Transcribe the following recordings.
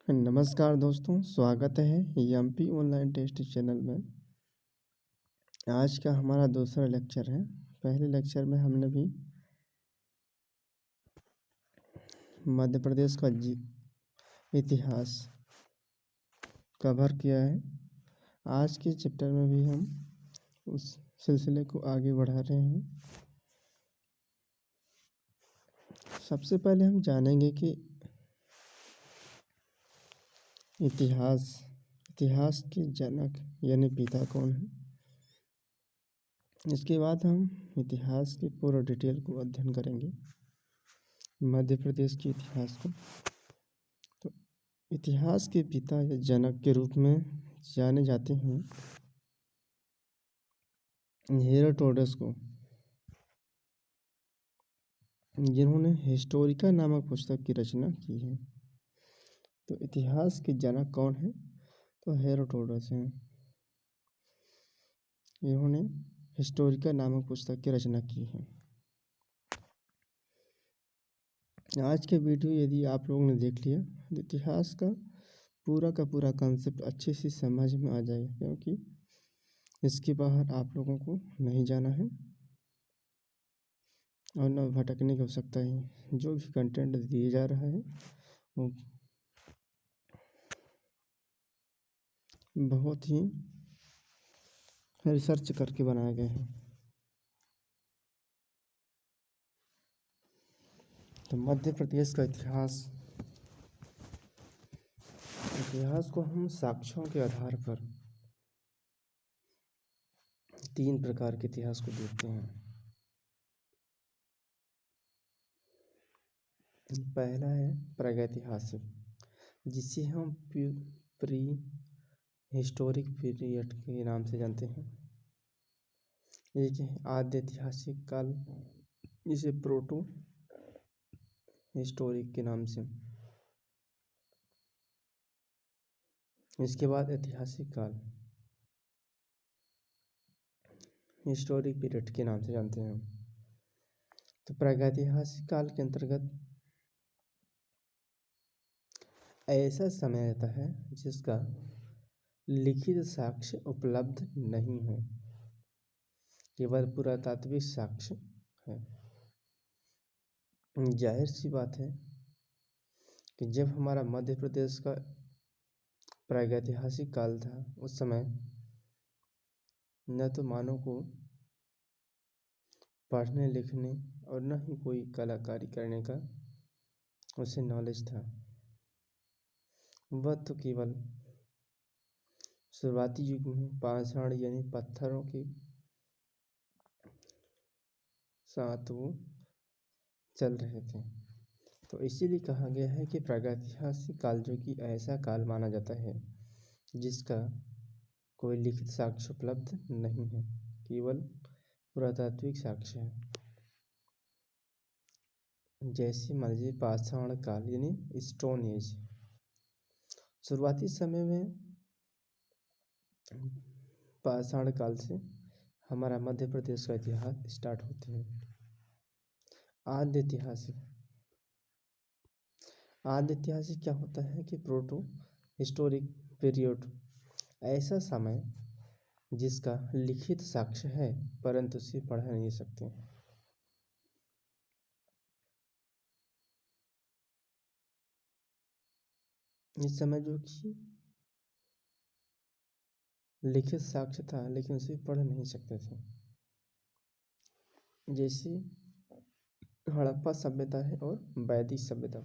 नमस्कार दोस्तों, स्वागत है एमपी ऑनलाइन टेस्ट चैनल में। आज का हमारा दूसरा लेक्चर है। पहले लेक्चर में हमने भी मध्य प्रदेश का इतिहास कवर किया है। आज के चैप्टर में भी हम उस सिलसिले को आगे बढ़ा रहे हैं। सबसे पहले हम जानेंगे कि इतिहास के जनक यानी पिता कौन है। इसके बाद हम इतिहास की पूरा डिटेल को अध्ययन करेंगे, मध्य प्रदेश के इतिहास को। तो इतिहास के पिता या जनक के रूप में जाने जाते हैं हेरोडोटस को, जिन्होंने हिस्टोरिका नामक पुस्तक की रचना की है। तो इतिहास के जनक कौन है? तो हेरोडोटस हैं। इन्होंने हिस्टोरिका नामक पुस्तक की रचना की है। आज के वीडियो यदि आप लोगों ने देख लिया तो इतिहास का पूरा कंसेप्ट अच्छे से समझ में आ जाएगा, क्योंकि इसके बाहर आप लोगों को नहीं जाना है और न भटकने की आवश्यकता है। जो भी कंटेंट दिया जा रहा है वो बहुत ही रिसर्च करके बनाए गए हैं। तो मध्य प्रदेश का इतिहास को हम साक्ष्यों के आधार पर 3 प्रकार के इतिहास को देखते हैं। पहला है प्रागैतिहासिक, जिसे हम प्री हिस्टोरिक पीरियड के नाम से जानते हैं। एक है आद्य ऐतिहासिक काल, जिसे प्रोटो हिस्टोरिक के नाम से। इसके बाद ऐतिहासिक काल, हिस्टोरिक पीरियड के नाम से जानते हैं। तो प्रागैतिहासिक काल के अंतर्गत ऐसा समय रहता है जिसका लिखित साक्ष्य उपलब्ध नहीं है, केवल पुरातात्विक साक्ष्य है। जाहिर सी बात है कि जब हमारा मध्य प्रदेश का प्रागैतिहासिक काल था, उस समय न तो मानव को पढ़ने लिखने और न ही कोई कलाकारी करने का उसे नॉलेज था। वह तो केवल शुरुआती युग में पाषाण यानी पत्थरों के साथ वो चल रहे थे। तो इसीलिए कहा गया है कि प्रागैतिहासिक काल जो कि ऐसा काल माना जाता है जिसका कोई लिखित साक्ष्य उपलब्ध नहीं है, केवल पुरातात्विक साक्ष्य है। जैसे मान लीजिए पाषाण काल यानी स्टोन एज। शुरुआती समय में पाषाण काल से हमारा मध्य प्रदेश का इतिहास स्टार्ट होते हैं। आद्य ऐतिहासिक क्या होता है कि प्रोटो हिस्टोरिक पीरियड, ऐसा समय जिसका लिखित साक्ष्य है परंतु उसे पढ़ नहीं सकते। इस समय जो कि लिखित साक्ष्य था लेकिन उसे पढ़ नहीं सकते थे। जैसे हड़प्पा सभ्यता है और वैदिक सभ्यता,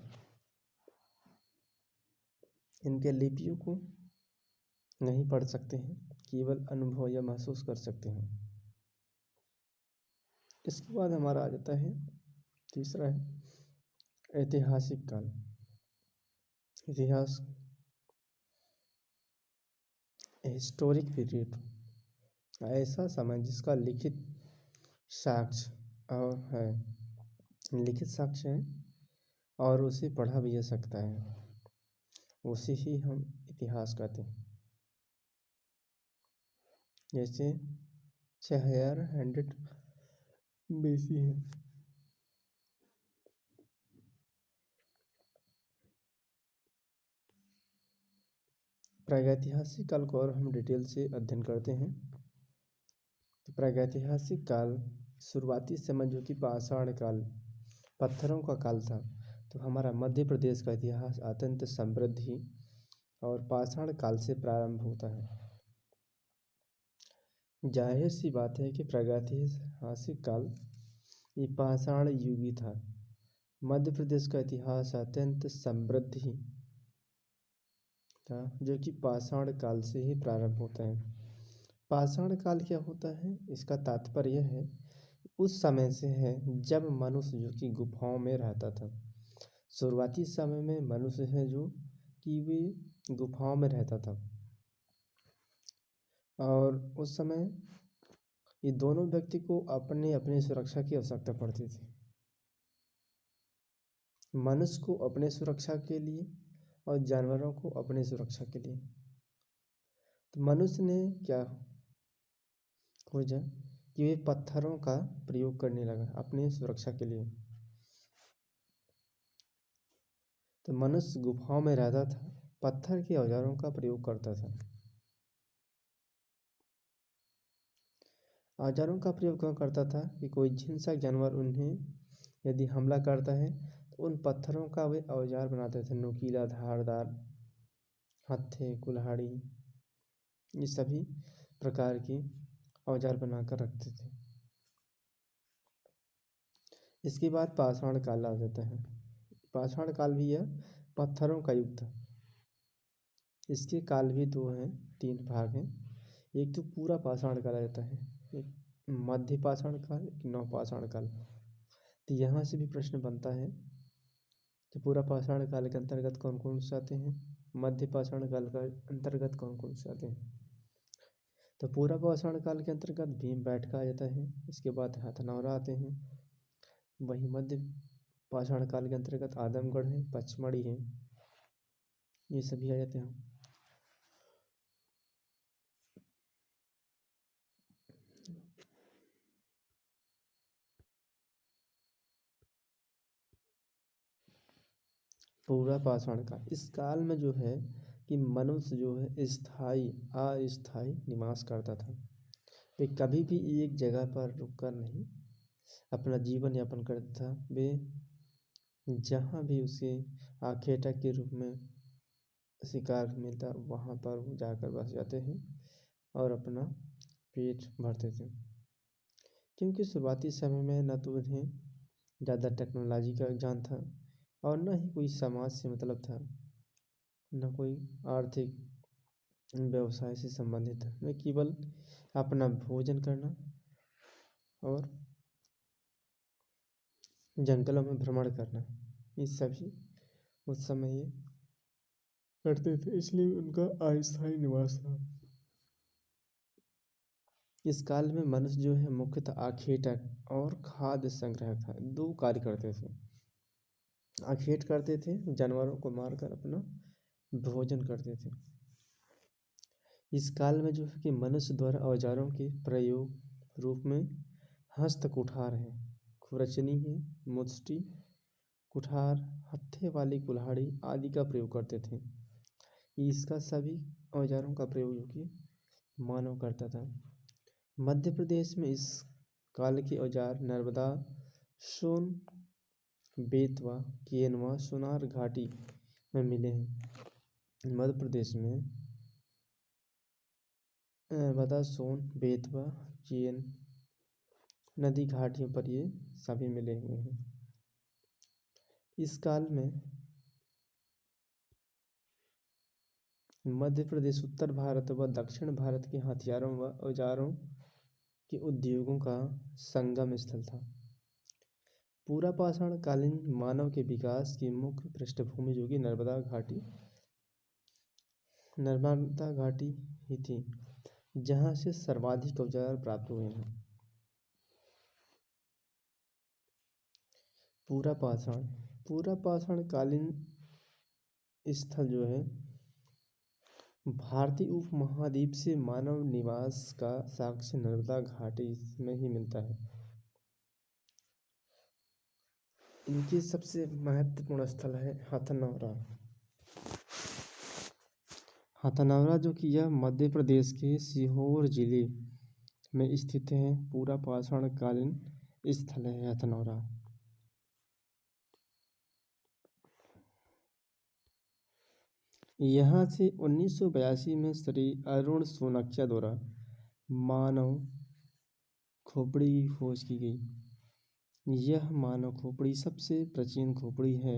इनके लिपियों को नहीं पढ़ सकते हैं, केवल अनुभव या महसूस कर सकते हैं। इसके बाद हमारा आ जाता है तीसरा है ऐतिहासिक काल। इतिहास हिस्टोरिक पीरियड, ऐसा समय जिसका लिखित साक्ष्य है और उसे पढ़ा भी जा सकता है, उसे ही हम इतिहास कहते हैं। जैसे 6100 BC है। प्रागैतिहासिक काल को और हम डिटेल से अध्ययन करते हैं। तो प्रागैतिहासिक काल शुरुआती समय जो कि पाषाण काल, पत्थरों का काल था। तो हमारा मध्य प्रदेश का इतिहास अत्यंत समृद्धि और पाषाण काल से प्रारंभ होता है। जाहिर सी बात है कि प्रागैतिहासिक काल ये पाषाण युगी था। मध्य प्रदेश का इतिहास अत्यंत समृद्धि था जो कि पाषाण काल से ही प्रारंभ होता है। पाषाण काल क्या होता है, इसका तात्पर्य है उस समय से है जब मनुष्य जो कि गुफाओं में रहता था। शुरुआती समय में मनुष्य है जो कि वे गुफाओं में रहता था और उस समय ये दोनों व्यक्ति को अपने अपने सुरक्षा की आवश्यकता पड़ती थी। मनुष्य को अपने सुरक्षा के लिए और जानवरों को अपने सुरक्षा के लिए। तो मनुष्य ने क्या खोजा कि वे पत्थरों का प्रयोग करने लगा अपनी सुरक्षा के लिए। तो मनुष्य गुफाओं में रहता था, पत्थर के औजारों का प्रयोग करता था। औजारों का प्रयोग क्यों करता था कि कोई हिंसक जानवर उन्हें यदि हमला करता है तो उन पत्थरों का वे औजार बनाते थे। नुकीला, धारदार हत्थे, कुल्हाड़ी, ये सभी प्रकार के औजार बनाकर रखते थे। इसके बाद पाषाण काल आ जाता है। पाषाण काल भी यह पत्थरों का युग था। इसके काल भी दो हैं, तीन भाग हैं। एक तो पूरा पाषाण काल आ जाता है, एक मध्य पाषाण काल, एक नवपाषाण काल। तो यहाँ से भी प्रश्न बनता है कि पूरा पाषाण काल के अंतर्गत कौन कौन से आते हैं, मध्य पाषाण काल का अंतर्गत कौन कौन से आते हैं। तो पूरा पाषाण काल के अंतर्गत भीमबेटका आ जाता है। इसके बाद हथनौरा आते हैं। वही मध्य पाषाण काल के अंतर्गत आदमगढ़ है, पचमढ़ी है, ये सभी आ जाते हैं। पूरा पाषाण काल, इस काल में जो है कि मनुष्य जो है स्थायी अस्थायी निवास करता था। वे कभी भी एक जगह पर रुककर नहीं अपना जीवन यापन करता था। वे जहाँ भी उसे आखेटा के रूप में शिकार मिलता वहाँ पर वो जाकर बस जाते हैं और अपना पेट भरते थे। क्योंकि शुरुआती समय में न तो उन्हें ज़्यादा टेक्नोलॉजी का ज्ञान था और न ही कोई समाज से मतलब था, न कोई आर्थिक व्यवसाय से संबंधित था। वे केवल अपना भोजन करना और जंगलों में भ्रमण करना, ये सभी उस समय ये करते थे, इसलिए उनका अस्थायी निवास था। इस काल में मनुष्य जो है मुख्यतः आखेटक और खाद्य संग्रह था, दो कार्य करते थे। आखेट करते थे, जानवरों को मारकर अपना भोजन करते थे। इस काल में जो है कि मनुष्य द्वारा औजारों के प्रयोग रूप में हस्त कुठार है, खुरचनी है, मुष्टि कुठार, हत्थे वाली कुल्हाड़ी आदि का प्रयोग करते थे। इसका सभी औजारों का प्रयोग जो कि मानव करता था। मध्य प्रदेश में इस काल के औजार नर्मदा, सोन, बेतवा, केनवा, सोनार घाटी में मिले हैं। मध्य प्रदेश में नर्मदा, सोन, बेतवा, केन नदी घाटियों पर ये सभी मिले हुए हैं। इस काल में मध्य प्रदेश उत्तर भारत व दक्षिण भारत के हथियारों व औजारों के उद्योगों का संगम स्थल था। पूरा पाषाण कालीन मानव के विकास की मुख्य पृष्ठभूमि जो कि नर्मदा घाटी ही थी, जहाँ से सर्वाधिक औजार प्राप्त हुए हैं। पूरा पाषाण कालीन स्थल जो है भारतीय उपमहाद्वीप से मानव निवास का साक्ष्य नर्मदा घाटी में ही मिलता है। इनके सबसे महत्वपूर्ण स्थल है हथनौरा। हथनौरा जो कि यह मध्य प्रदेश के सीहोर जिले में स्थित है। पूरा पाषाण कालीन स्थल है हथनौरा। यहाँ से 1982 में श्री अरुण सोनकिया द्वारा मानव खोपड़ी की खोज की गई। यह मानव खोपड़ी सबसे प्राचीन खोपड़ी है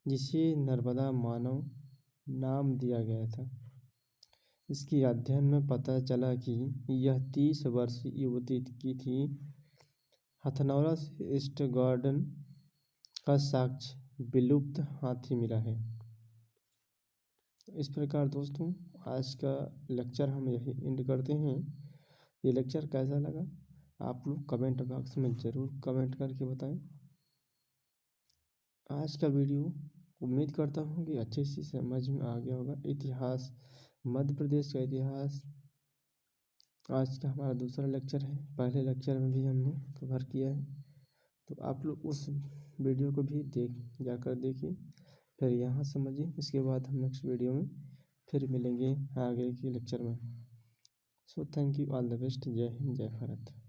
जिसे नर्मदा मानव नाम दिया गया था। इसके अध्ययन में पता चला कि यह 30 वर्षीय युवती की थी। हथनौरा से ईस्ट गार्डन का साक्ष्य विलुप्त हाथी मिला है। इस प्रकार दोस्तों आज का लेक्चर हम यही एंड करते हैं। ये लेक्चर कैसा लगा आप लोग कमेंट बॉक्स में ज़रूर कमेंट करके बताएं। आज का वीडियो उम्मीद करता हूँ कि अच्छे से समझ में आ गया होगा। इतिहास, मध्य प्रदेश का इतिहास आज का हमारा दूसरा लेक्चर है। पहले लेक्चर में भी हमने कवर किया है, तो आप लोग उस वीडियो को भी जाकर देखिए, फिर यहाँ समझिए। इसके बाद हम नेक्स्ट वीडियो में फिर मिलेंगे आगे के लेक्चर में। So thank you, all the best. जय हिंद, जय भारत।